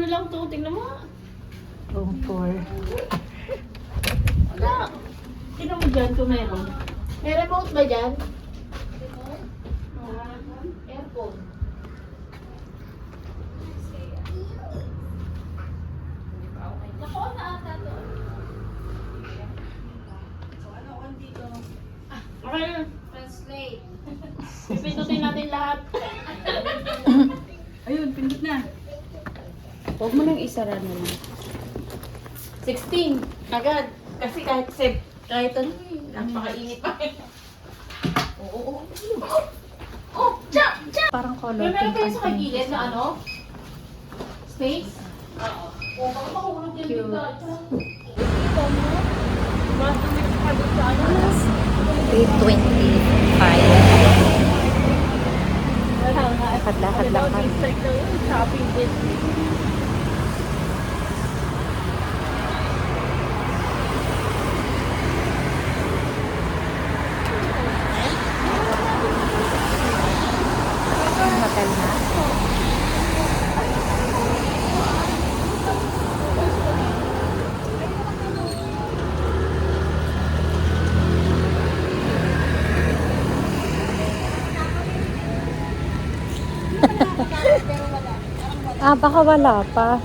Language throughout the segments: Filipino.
ano lang to, tingnan mo. Room 4. Wala. Tingnan mo dyan kung meron. May remote ba dyan? Aircon. Okay na. Translate. Pipindutin natin lahat. Ayun, pindot na. Huwag mo nang isara na lang. 16. Agad. Kasi kahit save, kahit ano, napakainit pa. Oo. Oh, tsa! Tsa! Parang color May meron pink kayo and sa pink. kagilid na ano? Space? Oo. O, baka mahulog yan Cute. dito. Ito mo? Basta may kapagod sa ano? 8:25. Wala nga. Lakad-lakad lang kami. District na yun. Shopping district. Hotel na. Baka wala pa.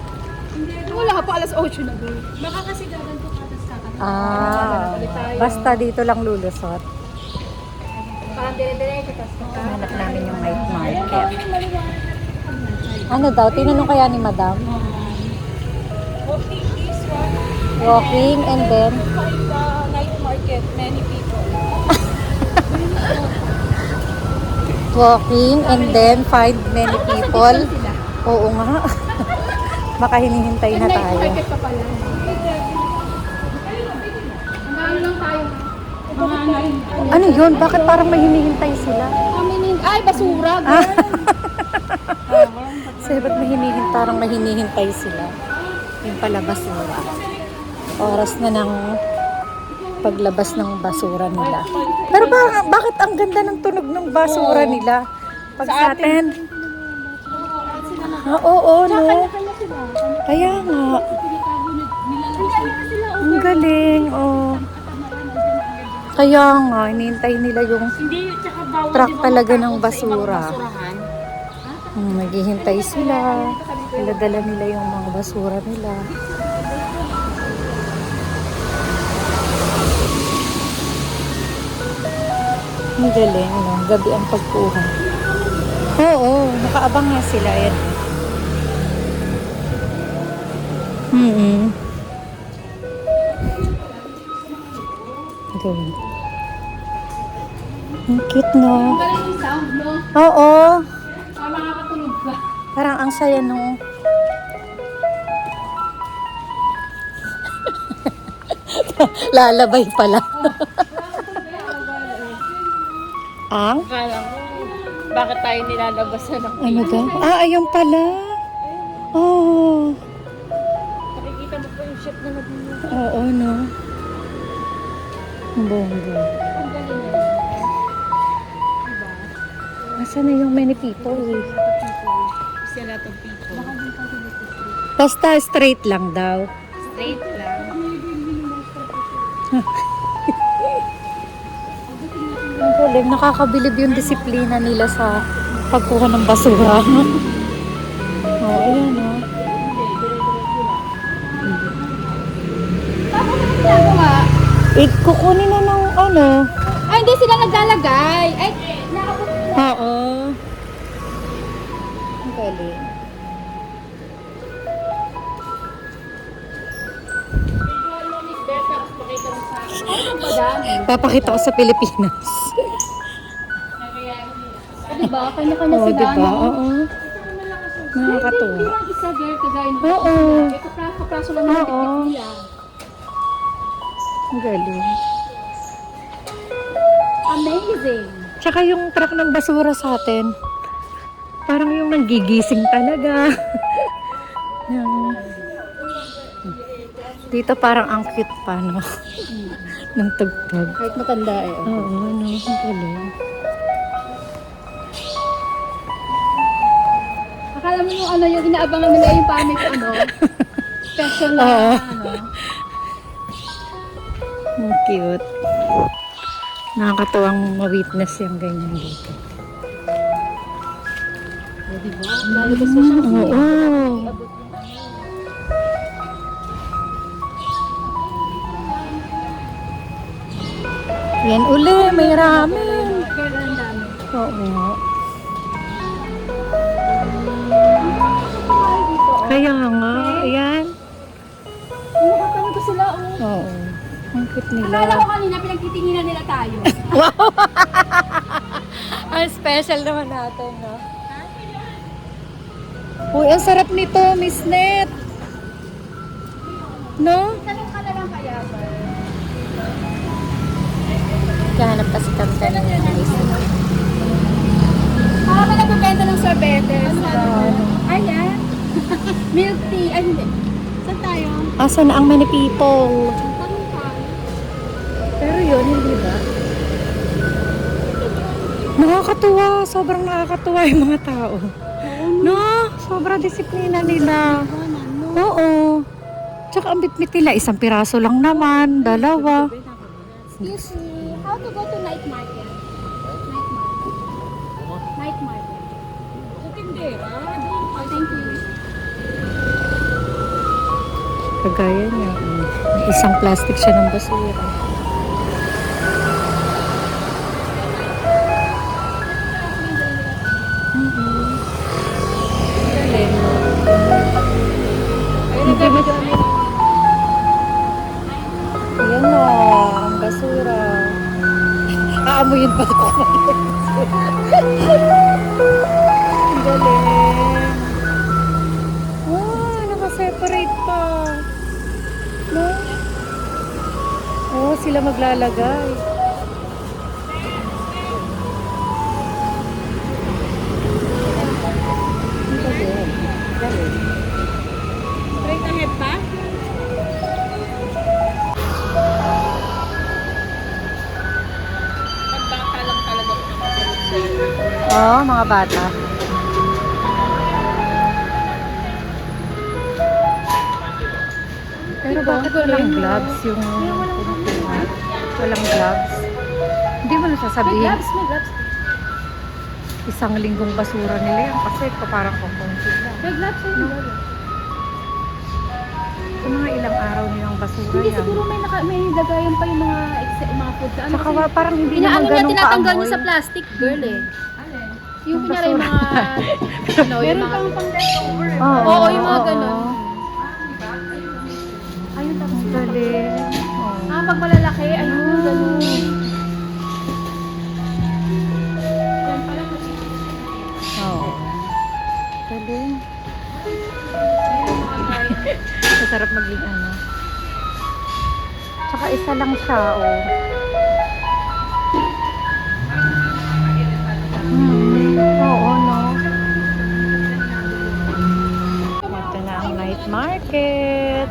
Wala pa, alas 8 na doon. Baka kasi gaganto ka, tapos kakanta. Basta dito lang lulusot. Parang dire-diretso, tapos Hanap namin yung night market. Ano daw? Tinanong kaya ni Madam? Walking is one. Walking and then? Find the night market, many people. Walking and then find many people. Oo nga. Baka hinihintay na Night tayo. market pa pala. Hanggang lang tayo. Mga 9. Ano yun? Bakit parang may hinihintay sila? Ay, basura. Kasi ba't may hinihintay? Parang may hinihintay sila. Yung pala basura. Oras na ng paglabas ng basura nila. Pero bakit ang ganda ng tunog ng basura nila? Pag sa atin. Oo, no? Kaya nga. Ang galing, oh. Kaya nga, hinihintay nila yung Hindi, tsaka bawal truck di ba talaga magtapos ng sa ibang basura. basurahan? Naghihintay sila. Dala nila yung mga basura nila. Ang galing, no? Gabi ang pagkuha. Oo, nakaabang nga sila. Yan. Galing. Ang cute, no? Parang yung sound, no? Oo. Parang makakatulog ka. Parang ang saya, no? Lalabay pala. Ang? Akala ko, bakit tayo nilalabasan ng Ano daw? Ayun pala. Oh. Nakikita mo po yung ship na nag-move. Oo, no? Ang bongga. Ang galing yan. Nasaan na yung many people? Kasi a lot of people. Basta straight lang daw. Straight lang. Ang galing. Nakakabilib yung disiplina nila sa pagkuha ng basura. Oo, ayan, no? Tapos ano ginagawa? Kukunin na ng ano. Ay, hindi sila naglalagay. Ay, nakapot. Oo. Ang galing. Papakita ko sa Pilipinas. Diba? Kanya-kanya Oo, sila. diba? no? Oo. Nakakatuwa. Hindi lang isa, girl, kagaya ng Oo. Ito, kapraso lang ng Oo. tiktik nila. Ang galing. Amazing. Tsaka yung truck ng basura sa atin, parang yung nanggigising talaga. Yung... Dito parang ang cute pa, no? Ng tugtog. Kahit matanda eh. Oo, no? Ang galing. Akala mo yung ano, yung inaabangan nila yung pamit, ano, special na, Oo. ano. Ang cute. Nakakatuwang ma-witness yung ganyan dito. Diba? Lalabas mo siya. Oo. Yan uli, may ramen. Girl, ang dami. Oo nga. Kaya nga, ayan. Nakakano ko sila, oh. Oo. Ang cute nila. Akala ko kanina pinagtitinginan nila tayo. Ang special naman natin, no? Uy, ang sarap nito, Miss Net. No? Tanong ka na lang kaya ba? Kahanap kasi kami kanina ng Miss Net. Ah, may nagbebenta ng sorbetes. Ayan. Milk tea. Ay, hindi. Saan tayo? Asa na ang many people? Tanong ka. Pero yun, hindi ba? Nakakatuwa. Sobrang nakakatuwa yung mga tao. No? Sobrang disiplina nila. Oo. Tsaka ang bitbit nila, isang piraso lang naman, dalawa. Excuse me, how to go to night market? Night market. Night market. Tindera. Oh, thank you. Kagaya niya. Isang plastic siya ng basura. Ayan na, ang basura. Aamuyin pa ito. Ang galing. Wow, naka-separate pa. No? Oo, sila maglalagay. Ang galing. Galing. Straight ahead pa? Pagbata lang talaga. Oo, mga bata. Pero bakit walang gloves yung puno? Walang gloves? Hindi mo May nasasabihin. gloves, may gloves. Isang linggong basura nila yan kasi parang kukunti lang. May gloves sa'yo. No. Sa mga ilang araw nilang basura Hindi, yan. siguro may lagayan pa yung mga food. Ano Saka kasi, parang hindi naman inaano niya, ganun tinatanggal kaamoy. niya sa plastic, girl eh. Yung Yung kunyari yung mga, ano, yung mga, Oo, Oo, yung mga ganun. Ayun, tapos galing. Oo. pag malalaki, ayun, ganun. Oo. Galing. Masarap maging ano. Tsaka isa lang siya, oh. Oo, no. Ito na ang night market.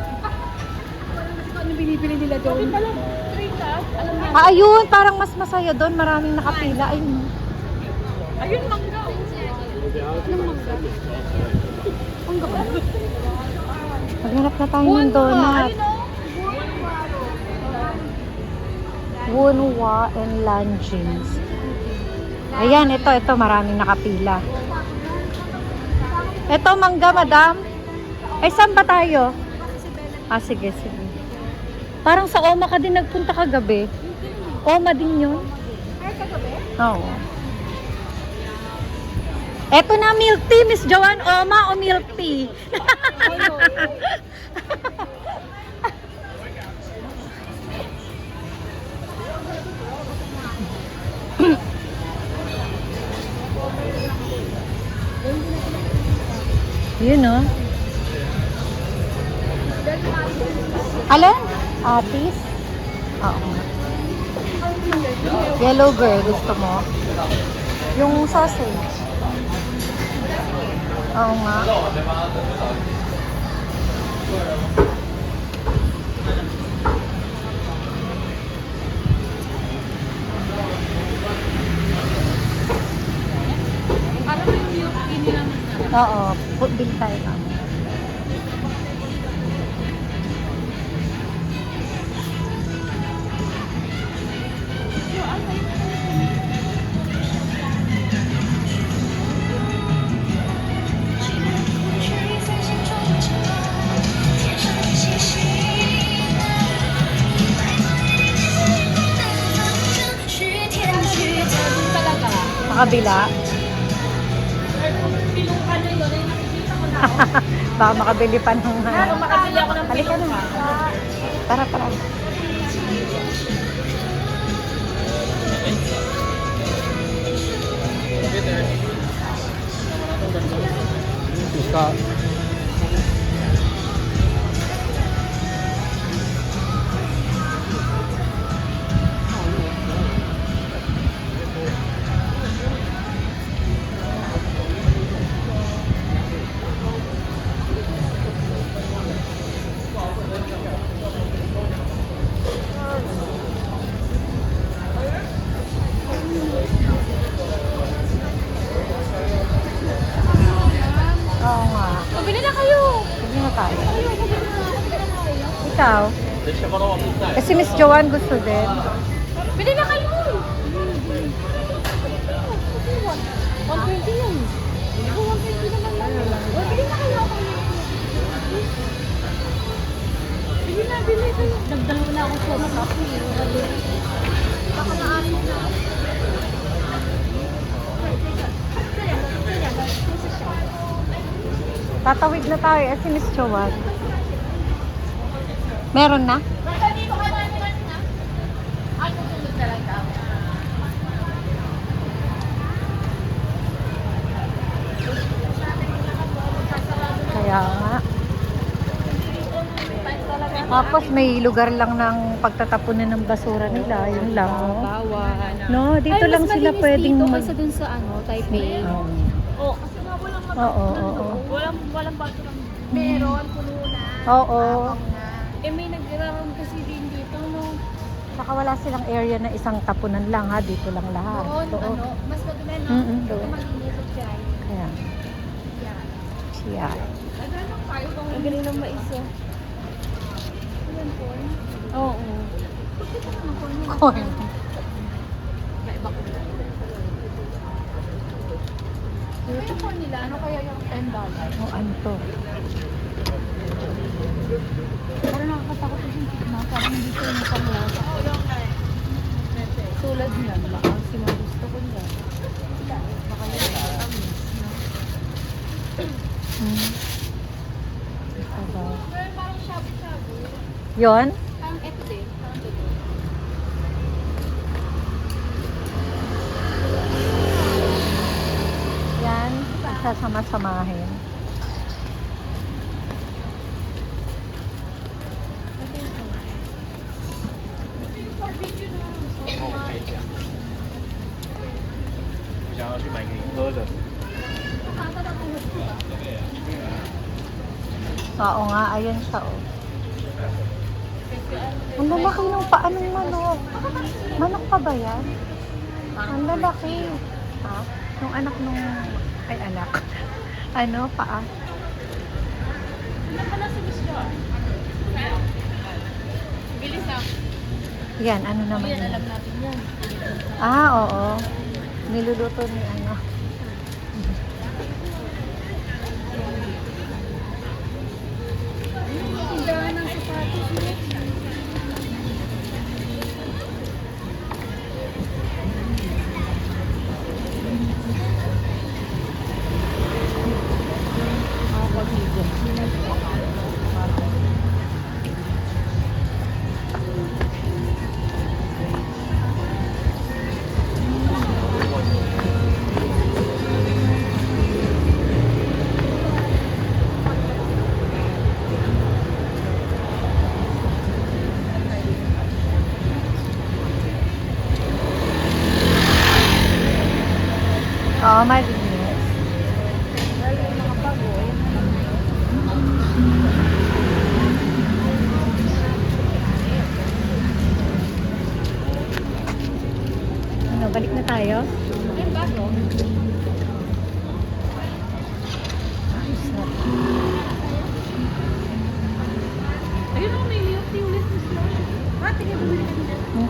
Ano binibili nila doon? Ayun, parang mas masaya doon. Maraming nakapila. Ayun. Ayun, mangga. Anong mangga? Mangga ba? Maghanap na tayo ng donut. Wunwa and Lanjins. Ayan, ito, maraming nakapila. Ito, mangga, madam. Ay, saan ba tayo? Sige. Parang sa Oma ka din nagpunta kagabi. Oma din yun. Ay, kagabi? Oo. Eto na, milk tea, Miss Joanne. Oma o milk tea? Yun, no? Alin? Atis? Oo. Yellow girl, gusto mo? Yung sausage. Oo nga. Parang yung milk tea nila mas Oo, bill tayo ma'am. Talaga. Sa kabila. Baka makabili pa nung Makabili ako ng halika na. Tara, tara. Suka. Oo nga. Pabili na kayo. Sige na tayo. Ikaw? Kasi Miss Joanne gusto din. Bili na kayo. 120 yun. 120 naman yun. O, bili na kayo. Bili na, bili kayo. Nagdalo na ako sa mga baka naamin na. Tatawid na tayo eh, si Miss Joanne. Meron na? Kaya nga. Tapos may lugar lang ng pagtatapunan ng basura nila. Yun lang. Oh. Bawal. No, dito lang sila pwedeng dito mag... kaysa dun sa Taipei. Oo. Oh, kasi nga walang Oo. walang bato lang. Meron, puno na. Oo. Eh may nagraroon kasi din dito, no? Saka wala silang area na isang tapunan lang ha. Dito lang lahat. Doon, mas maganda na. Mm-mm, doon. Malinis at dry. Kaya. Siya. Ang galing ng mais, oh. Ayan po. Oo. Corn. Yung corn nila, ano kaya yung $10? O ano to? Parang nakakatakot yung tignan. Parang hindi ko yung panglasa. Tulad niyan, baka sinugusto ko niyan. Baka yung tamis, no? Ito ba? Pero parang shabu-shabu. Yon? Parang ito din. Parang ito. Yan. Sasama-samahin. Oo nga, ayan siya oh. Ang lalaki ng paa ng manok. Manok pa ba yan? Ang lalaki. Ha? Yung anak nung... Ay, anak. Ano? Paa? Ano pala si Miss John? Bilis na. Yan, ano naman Yan, yan? alam natin yan. Ah, oo. Niluluto ni ano. Tindahan ng sapatos mo.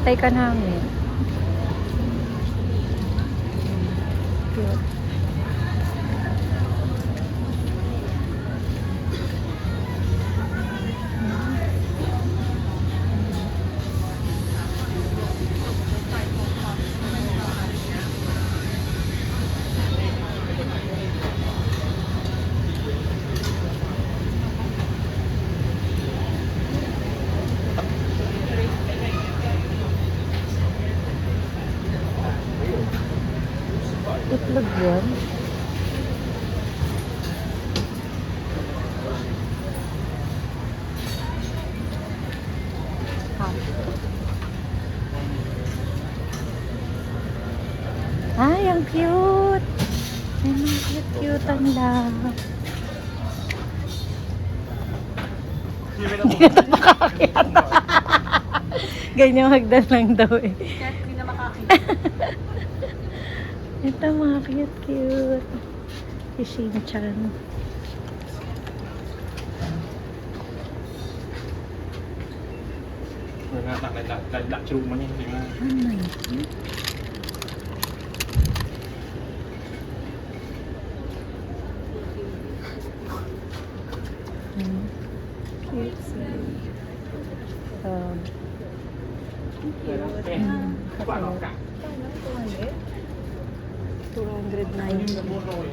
Hinihintay ka namin. Cute. Itlog yun. Ay, ang cute! Ay, ang cute-cute ang lang. Ganyan hagdan lang daw eh. Kahit hindi na makakita. Ito mga cute-cute. Si Shin-chan. Đặt chụp mà nhìn thì mà. Cute. Các bạn nào cả. 290.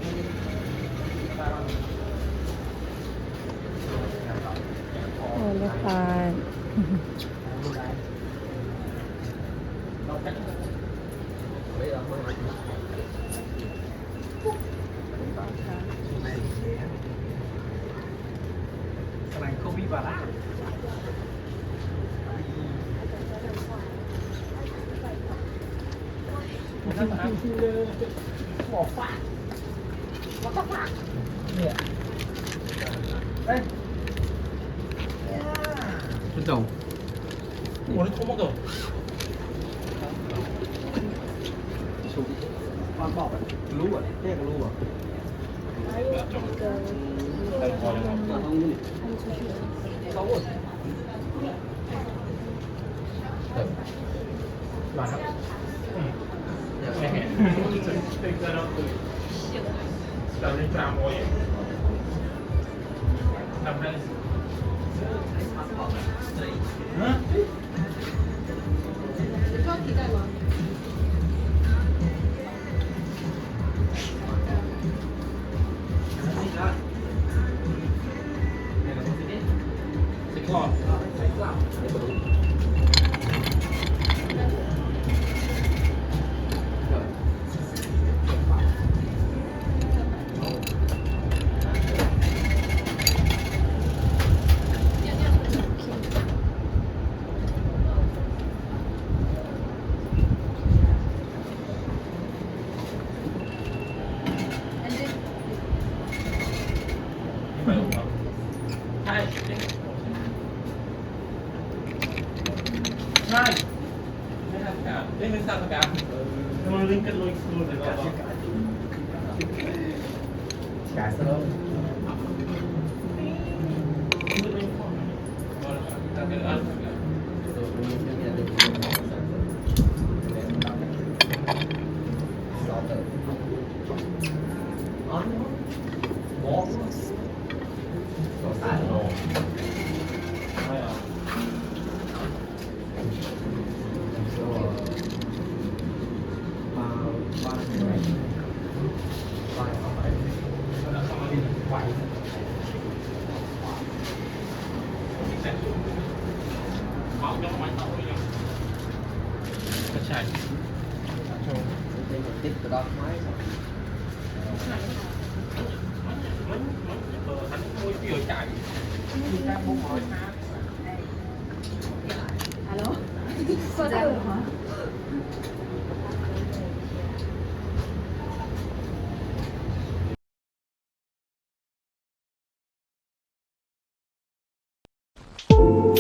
Elephant. Các bạn không biết vào lá. Bỏ phát. What the fuck? Yeah. Đây. Betul. Oh, nó không có rồi. Con bọc lú à? Thế là lú à? Sáu rồi. Bạn hả? Tao đi làm rồi. Làm đây. Hả? Hai. Đây mình sao cả? Nó linh kết luôn luôn rồi đó. Cả sao? Chạy. Tiếp từ đó máy. Hắn môi kiểu chạy. Alo? Có đâu hả? Thank you.